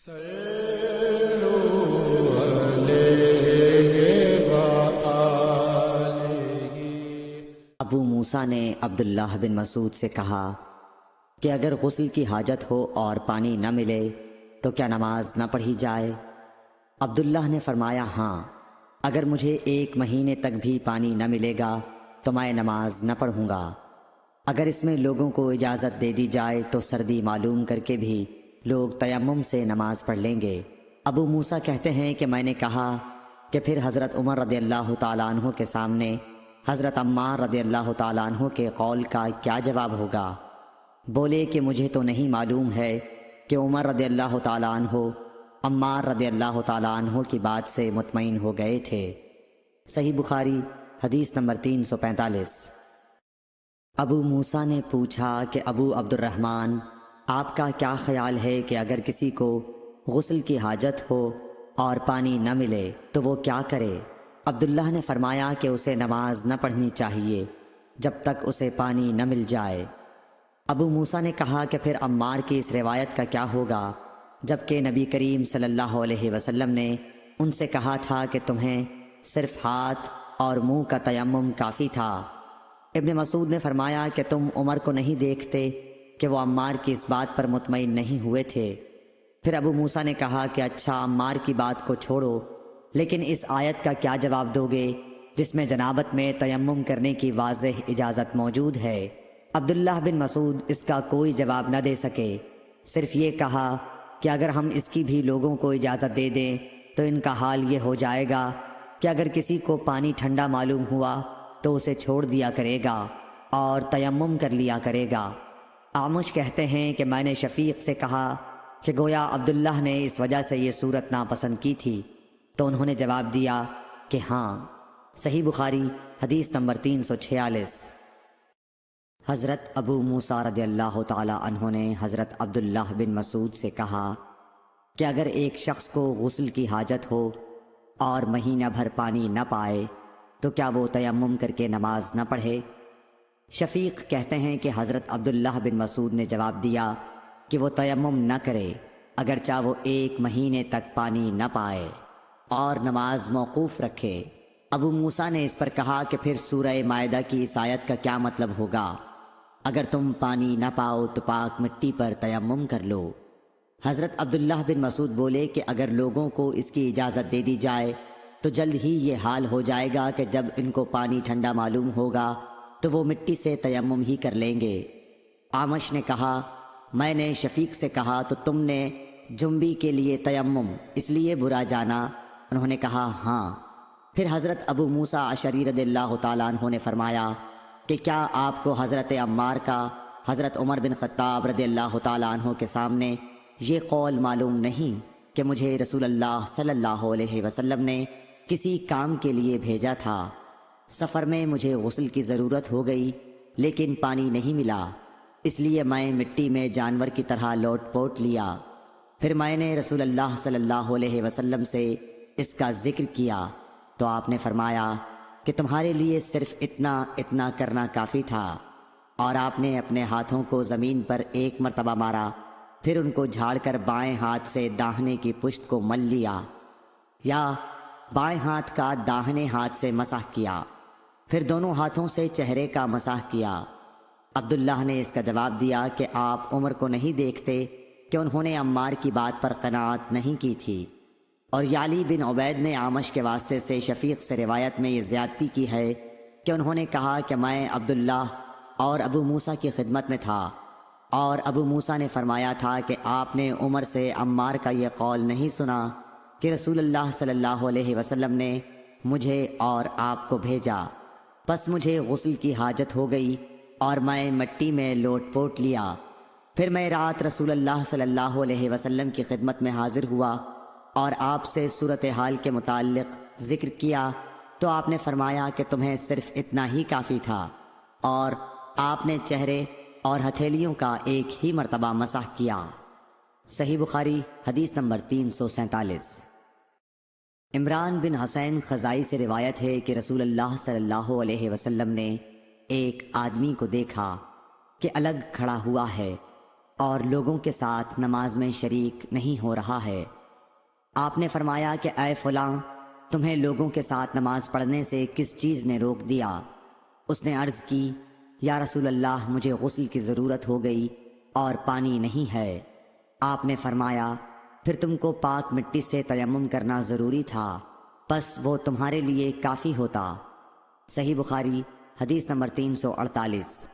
ابو موسیٰ نے عبداللہ بن مسعود سے کہا کہ اگر غسل کی حاجت ہو اور پانی نہ ملے تو کیا نماز نہ پڑھی جائے؟ عبداللہ نے فرمایا ہاں، اگر مجھے 1 مہینے تک بھی پانی نہ ملے گا تو میں نماز نہ پڑھوں گا۔ اگر اس میں لوگوں کو اجازت دے دی جائے تو سردی معلوم کر کے بھی لوگ تیمم سے نماز پڑھ لیں گے۔ ابو موسیٰ کہتے ہیں کہ میں نے کہا کہ پھر حضرت عمر رضی اللہ تعالیٰ عنہ کے سامنے حضرت عمار رضی اللہ تعالیٰ عنہ کے قول کا کیا جواب ہوگا؟ بولے کہ مجھے تو نہیں معلوم ہے کہ عمر رضی اللہ تعالیٰ عنہ عمار رضی اللہ تعالیٰ عنہ کی بات سے مطمئن ہو گئے تھے۔ صحیح بخاری حدیث نمبر 345۔ ابو موسیٰ نے پوچھا کہ ابو عبد الرحمن، آپ کا کیا خیال ہے کہ اگر کسی کو غسل کی حاجت ہو اور پانی نہ ملے تو وہ کیا کرے؟ عبداللہ نے فرمایا کہ اسے نماز نہ پڑھنی چاہیے جب تک اسے پانی نہ مل جائے۔ ابو موسیٰ نے کہا کہ پھر عمار کی اس روایت کا کیا ہوگا جبکہ نبی کریم صلی اللہ علیہ وسلم نے ان سے کہا تھا کہ تمہیں صرف ہاتھ اور منہ کا تیمم کافی تھا۔ ابن مسعود نے فرمایا کہ تم عمر کو نہیں دیکھتے کہ وہ عمار کی اس بات پر مطمئن نہیں ہوئے تھے۔ پھر ابو موسیٰ نے کہا کہ اچھا، عمار کی بات کو چھوڑو، لیکن اس آیت کا کیا جواب دو گے جس میں جنابت میں تیمم کرنے کی واضح اجازت موجود ہے؟ عبداللہ بن مسعود اس کا کوئی جواب نہ دے سکے، صرف یہ کہا کہ اگر ہم اس کی بھی لوگوں کو اجازت دے دیں تو ان کا حال یہ ہو جائے گا کہ اگر کسی کو پانی ٹھنڈا معلوم ہوا تو اسے چھوڑ دیا کرے گا اور تیمم کر لیا کرے گا۔ اعمش کہتے ہیں کہ میں نے شفیق سے کہا کہ گویا عبداللہ نے اس وجہ سے یہ صورت ناپسند کی تھی، تو انہوں نے جواب دیا کہ ہاں۔ صحیح بخاری حدیث نمبر 346۔ حضرت ابو موسیٰ رضی اللہ تعالی عنہ نے حضرت عبداللہ بن مسعود سے کہا کہ اگر ایک شخص کو غسل کی حاجت ہو اور مہینہ بھر پانی نہ پائے تو کیا وہ تیمم کر کے نماز نہ پڑھے؟ شفیق کہتے ہیں کہ حضرت عبداللہ بن مسعود نے جواب دیا کہ وہ تیمم نہ کرے اگرچہ وہ 1 مہینے تک پانی نہ پائے اور نماز موقوف رکھے۔ ابو موسیٰ نے اس پر کہا کہ پھر سورہ مائدہ کی اس آیت کا کیا مطلب ہوگا؟ اگر تم پانی نہ پاؤ تو پاک مٹی پر تیمم کر لو۔ حضرت عبداللہ بن مسعود بولے کہ اگر لوگوں کو اس کی اجازت دے دی جائے تو جلد ہی یہ حال ہو جائے گا کہ جب ان کو پانی ٹھنڈا معلوم ہوگا تو وہ مٹی سے تیمم ہی کر لیں گے۔ اعمش نے کہا میں نے شفیق سے کہا تو تم نے جنبی کے لیے تیمم اس لیے برا جانا؟ انہوں نے کہا ہاں۔ پھر حضرت ابو موسیٰ اشعری رضی اللہ تعالیٰ عنہ نے فرمایا کہ کیا آپ کو حضرت عمار کا حضرت عمر بن خطاب رضی اللہ تعالیٰ عنہ کے سامنے یہ قول معلوم نہیں کہ مجھے رسول اللہ صلی اللہ علیہ وسلم نے کسی کام کے لیے بھیجا تھا، سفر میں مجھے غسل کی ضرورت ہو گئی لیکن پانی نہیں ملا، اس لیے میں مٹی میں جانور کی طرح لوٹ پوٹ لیا۔ پھر میں نے رسول اللہ صلی اللہ علیہ وسلم سے اس کا ذکر کیا تو آپ نے فرمایا کہ تمہارے لیے صرف اتنا کرنا کافی تھا، اور آپ نے اپنے ہاتھوں کو زمین پر 1 مرتبہ مارا، پھر ان کو جھاڑ کر بائیں ہاتھ سے داہنے کی پشت کو مل لیا یا بائیں ہاتھ کا داہنے ہاتھ سے مسح کیا، پھر دونوں ہاتھوں سے چہرے کا مسح کیا۔ عبداللہ نے اس کا جواب دیا کہ آپ عمر کو نہیں دیکھتے کہ انہوں نے عمار کی بات پر قناعت نہیں کی تھی۔ اور یعلی بن عبید نے اعمش کے واسطے سے شفیق سے روایت میں یہ زیادتی کی ہے کہ انہوں نے کہا کہ میں عبداللہ اور ابو موسیٰ کی خدمت میں تھا، اور ابو موسیٰ نے فرمایا تھا کہ آپ نے عمر سے عمار کا یہ قول نہیں سنا کہ رسول اللہ صلی اللہ علیہ وسلم نے مجھے اور آپ کو بھیجا، پس مجھے غسل کی حاجت ہو گئی اور میں مٹی میں لوٹ پوٹ لیا۔ پھر میں رات رسول اللہ صلی اللہ علیہ وسلم کی خدمت میں حاضر ہوا اور آپ سے صورتحال کے متعلق ذکر کیا تو آپ نے فرمایا کہ تمہیں صرف اتنا ہی کافی تھا، اور آپ نے چہرے اور ہتھیلیوں کا 1 ہی مرتبہ مسح کیا۔ صحیح بخاری حدیث نمبر 347۔ عمران بن حسین خزائی سے روایت ہے کہ رسول اللہ صلی اللہ علیہ وسلم نے ایک آدمی کو دیکھا کہ الگ کھڑا ہوا ہے اور لوگوں کے ساتھ نماز میں شریک نہیں ہو رہا ہے۔ آپ نے فرمایا کہ اے فلاں، تمہیں لوگوں کے ساتھ نماز پڑھنے سے کس چیز نے روک دیا؟ اس نے عرض کی، یا رسول اللہ، مجھے غسل کی ضرورت ہو گئی اور پانی نہیں ہے۔ آپ نے فرمایا، پھر تم کو پاک مٹی سے تیمم کرنا ضروری تھا، بس وہ تمہارے لیے کافی ہوتا۔ صحیح بخاری، حدیث نمبر 348۔